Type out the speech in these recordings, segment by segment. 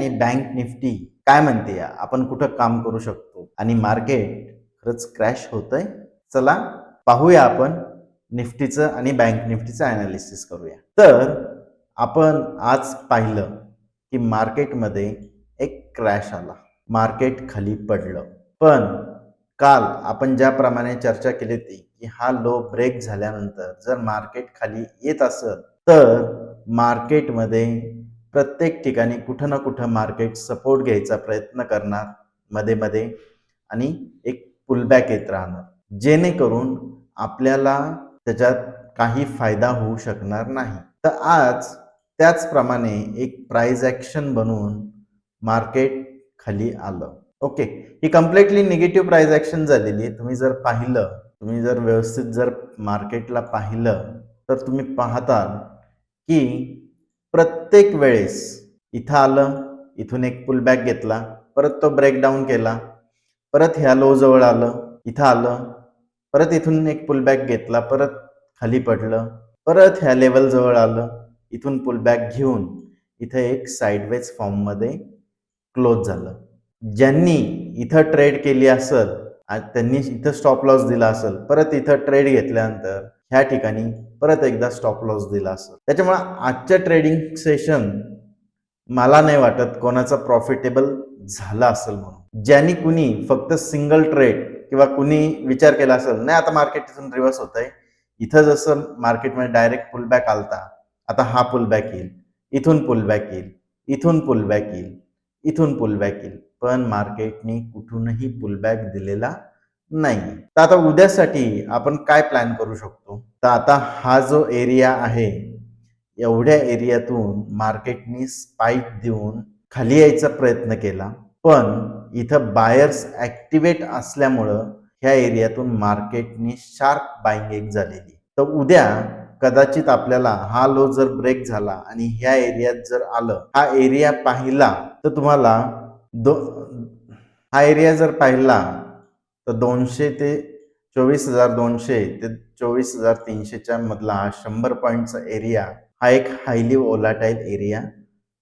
आणि bank Nifty काय म्हणते, आपण कुठं काम करू शकतो आणि मार्केट खरंच क्रॅश होतंय? चला पाहूया आपण निफ्टीचं आणि बँक निफ्टीचं अनालिसिस करूया. तर आपण आज पाहिलं की मार्केटमध्ये एक क्रॅश आला, मार्केट खाली पडलं. पण काल आपण ज्याप्रमाणे चर्चा केली होती की हा लो ब्रेक झाल्यानंतर जर मार्केट खाली येत असेल तर मार्केटमध्ये प्रत्येक ठिकाणी कुठं ना कुठं मार्केट सपोर्ट घ्यायचा प्रयत्न करणार मध्ये मध्ये आणि एक पुलबॅक येत राहणार, जेणेकरून आपल्याला त्याच्यात काही फायदा होऊ शकणार नाही. तर आज त्याचप्रमाणे एक प्राइस ॲक्शन बनवून मार्केट खाली आलं. ओके, ही कम्प्लिटली निगेटिव्ह प्राइस ॲक्शन झालेली. तुम्ही जर व्यवस्थित जर मार्केटला पाहिलं तर तुम्ही पाहताल की प्रत्येक वेळेस इथं आलं, इथून एक पुलबॅक घेतला, परत तो ब्रेकडाऊन केला, परत ह्या लो जवळ आलं, इथं आलं, परत इथून एक पुलबॅक घेतला, परत खाली पडलं, परत ह्या लेवल जवळ आलं, इथून पुलबॅक घेऊन इथं एक साइडवेज फॉर्ममध्ये क्लोज झालं. ज्यांनी इथं ट्रेड केली असेल त्यांनी इथं स्टॉप लॉस दिला असेल, परत इथं ट्रेड घेतल्यानंतर ह्या ठिकाणी परत एकदा स्टॉप लॉस दिला असेल. त्याच्यामुळे आजच्या ट्रेडिंग सेशन मला नाही वाटत कोणाचा प्रॉफिटेबल झाला असेल म्हणून. ज्यांनी कुणी फक्त सिंगल ट्रेड किंवा कुणी विचार केला असेल नाही आता मार्केट इथून रिव्हर्स होत आहे, इथं जसं मार्केटमध्ये डायरेक्ट पुलबॅक आलता, आता हा पुलबॅक येईल, इथून पुलबॅक येईल, इथून पुलबॅक येईल, इथून पुलबॅक येईल, पण मार्केटने कुठूनही पुलबॅक दिलेला नाही. तर आता उद्यासाठी आपण काय प्लॅन करू शकतो? तर आता हा जो एरिया आहे, एवढ्या एरियातून मार्केटने स्पाइक देऊन खाली यायचा प्रयत्न केला, पण इथं बायर्स ऍक्टिव्हेट असल्यामुळं ह्या एरियातून मार्केटने शार्प बाईंग एक झालेली. तर उद्या कदाचित आपल्याला हा लो जर ब्रेक झाला आणि ह्या एरियात जर आलं, हा एरिया पाहिला तर तुम्हाला हा एरिया जर पाहिला तर 200 ते 24,200 ते 24,300 मधला हा 100 पॉईंटचा एरिया हा एक हायली वोलाटाईल एरिया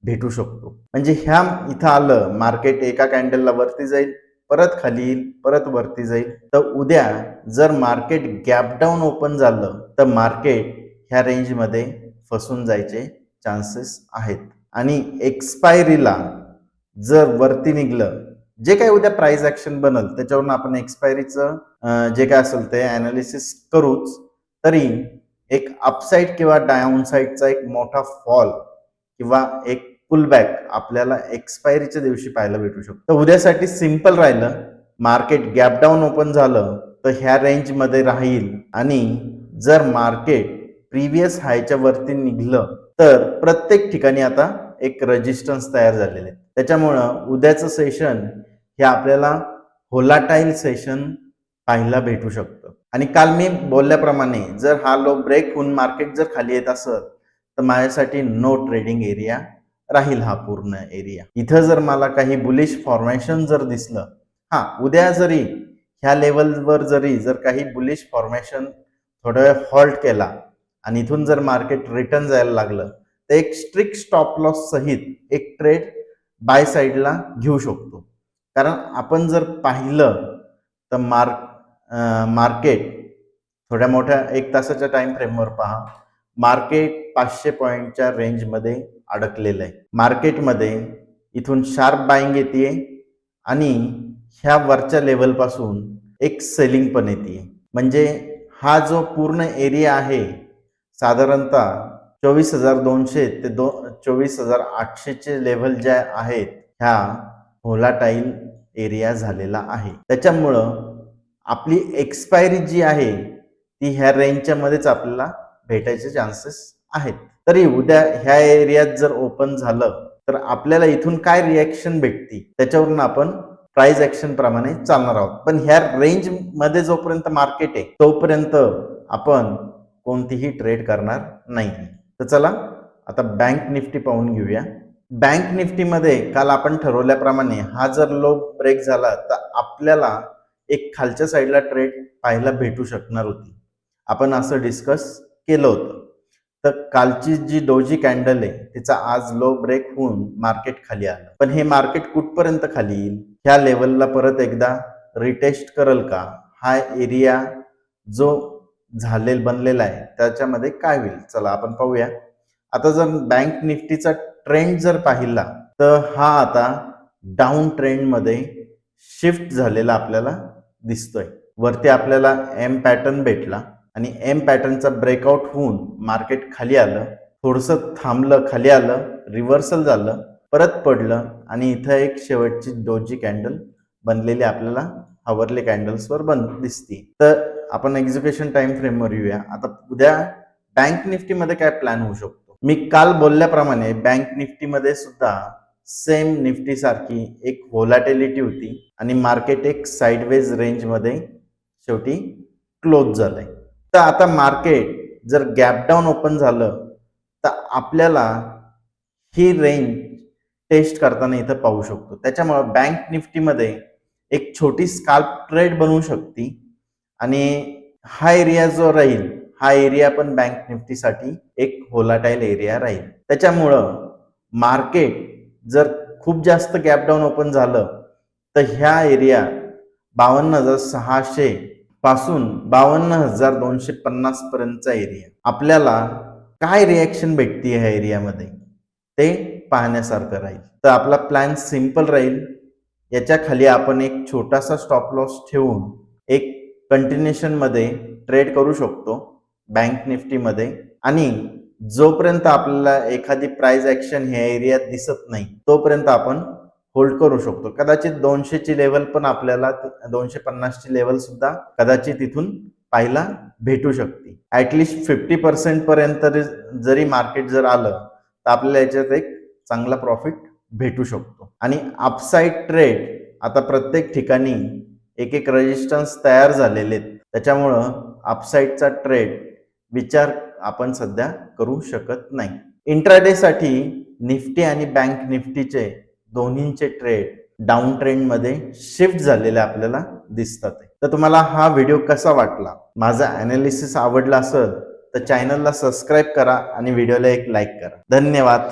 भेटू शकतो. म्हणजे ह्या इथं आलं मार्केट एका कॅन्डलला वरती जाईल, परत खाली येईल, परत वरती जाईल. तर उद्या जर मार्केट गॅप डाऊन ओपन झालं तर मार्केट ह्या रेंजमध्ये फसून जायचे चान्सेस आहेत. आणि एक्सपायरीला जर वरती निघलं, जे काही उद्या प्राइस ॲक्शन बनल त्याच्यावरून आपण एक्सपायरीचं जे काय असेल ते ॲनालिसिस करूच, तरी एक अपसाईड किंवा डाऊनसाईडचा एक मोठा फॉल किंवा एक पुलबॅक आपल्याला एक्सपायरीच्या दिवशी पाहायला भेटू शकतो. तर उद्यासाठी सिंपल राहिलं, मार्केट गॅप डाऊन ओपन झालं तर ह्या रेंजमध्ये राहील आणि जर मार्केट प्रिव्हियस हायच्या वरती निघलं तर प्रत्येक ठिकाणी आता एक रेजिस्टन्स तयार झालेले. त्याच्यामुळं उद्याचं सेशन हे आपल्याला व्होलाटाईल सेशन पाहायला भेटू शकतं. आणि काल मी बोलल्याप्रमाणे जर हा लो ब्रेक होऊन मार्केट जर खाली येत असेल तर माझ्यासाठी नो ट्रेडिंग एरिया राहील हा पूर्ण एरिया. इथं जर मला काही बुलिश फॉर्मेशन जर दिसलं, उद्या जरी ह्या लेवलवर जर काही बुलिश फॉर्मेशन थोडा वेळ हॉल्ट केला आणि इथून जर मार्केट रिटर्न जायला लागलं तर एक स्ट्रिक्ट स्टॉप लॉस सहित एक ट्रेड बाय साईडला घेऊ शकतो. कारण आपण जर पाहिलं तर मार्केट थोड्या मोठ्या 1 तासाच्या टाइम फ्रेमवर पहा, मार्केट 500 पॉईंटच्या रेंजमध्ये अडकलेलं आहे. मार्केटमध्ये इथून शार्प बाईंग येते आणि ह्या वरच्या लेवलपासून एक सेलिंग पण येते. म्हणजे हा जो पूर्ण एरिया आहे साधारणतः 24,200 ते 24,800 लेवल ज्या आहेत ह्या व्होलाटाईल एरिया झालेला आहे. त्याच्यामुळं आपली एक्सपायरी जी आहे ती ह्या रेंजच्या मध्येच आपल्याला भेटायचे चान्सेस आहेत. तरी उद्या ह्या एरियात जर ओपन झालं तर आपल्याला इथून काय रिॲक्शन भेटते त्याच्यावरून आपण प्राइस ॲक्शन प्रमाणे चालणार आहोत. पण ह्या रेंज मध्ये जोपर्यंत मार्केट आहे तोपर्यंत आपण कोणतीही ट्रेड करणार नाही. तर चला आता बँक निफ्टी पाहून घेऊया. बँक निफ्टीमध्ये काल आपण ठरवल्याप्रमाणे हा जर लो ब्रेक झाला तर आपल्याला एक खालच्या साईडला ट्रेड पाहायला भेटू शकणार होती. आपण असं डिस्कस केलं होतं. तर कालची जी डोजी कॅन्डल आहे तिचा आज लो ब्रेक होऊन मार्केट खाली आलं. पण हे मार्केट कुठपर्यंत खाली येईल, ह्या लेवलला परत एकदा रिटेस्ट करल का, हा एरिया जो बनलेला आहे त्याच्यामध्ये काय होईल, चला आपण पाहूया. आता जर बँक निफ्टीचा ट्रेंड जर पाहिला तर हा आता डाऊन ट्रेंड मध्ये शिफ्ट झालेला आपल्याला दिसतोय. वरती आपल्याला एम पॅटर्न भेटला आणि एम पॅटर्नचा ब्रेकआउट होऊन मार्केट खाली आलं, थोडंसं थांबलं, खाली आलं, रिव्हर्सल झालं, परत पडलं आणि इथं एक शेवटची डोजी कॅन्डल बनलेली आपल्याला आवरली कॅन्डल्सवर दिसते. तर आपण एक्झिक्युशन टाइम फ्रेमवर येऊया. आता उद्या बँक निफ्टीमध्ये काय प्लॅन होऊ शकतो. मी काल बोलल्याप्रमाणे बँक निफ्टीमध्ये सुद्धा सेम निफ्टी सारखी एक व्होलॅटिलिटी होती आणि मार्केट एक साइडवेज रेंज मध्ये शेवटी क्लोज झालंय. तर आता मार्केट जर गॅप डाऊन ओपन झालं तर आपल्याला ही रेंज टेस्ट करताना इथं पाहू शकतो. त्याच्यामुळे बँक निफ्टीमध्ये एक छोटी स्काल्प ट्रेड बनवू शकते आणि हा एरिया जो राहील, हा एरिया पण बँक निफ्टीसाठी एक व्होलाटाईल एरिया राहील. त्याच्यामुळं मार्केट जर खूप जास्त गॅप डाऊन ओपन झालं तर ह्या एरिया 52,600 पासून 52,250 पर्यंतचा एरिया आपल्याला काय रिॲक्शन भेटते ह्या एरियामध्ये ते पाहण्यासारखं राहील. तर आपला प्लॅन सिंपल राहील. याच्या खाली आपण एक छोटासा स्टॉप लॉस ठेवून एक कंटिन्युएशन मध्ये ट्रेड करू शकतो बँक निफ्टीमध्ये आणि जोपर्यंत आपल्याला एखादी प्राइस ऍक्शन ह्या एरियात दिसत नाही तोपर्यंत आपण होल्ड करू शकतो. कदाचित 200 ची लेवल पण आपल्याला 250 ची लेवल सुद्धा कदाचित इथून पाहायला भेटू शकते. ऍटलिस्ट 50% पर्यंत जरी मार्केट जर आलं तर आपल्याला याच्यात एक चांगला प्रॉफिट भेटू शकतो. आणि अपसाइड ट्रेड आता प्रत्येक ठिकाणी एक एक रेजिस्टन्स तयार झालेले आहेत, त्याच्यामुळं अपसाइडचा ट्रेड विचार आपण सध्या करू शकत नाही. इंट्राडे साठी निफ्टी आणि बँक निफ्टीचे दोन्हींचे ट्रेड डाऊन ट्रेंड मध्ये शिफ्ट झालेले आपल्याला दिसतात. तर तुम्हाला हा व्हिडिओ कसा वाटला, माझा अनालिसिस आवडला असेल तर चॅनलला सबस्क्राईब करा आणि व्हिडिओला एक लाईक करा. धन्यवाद.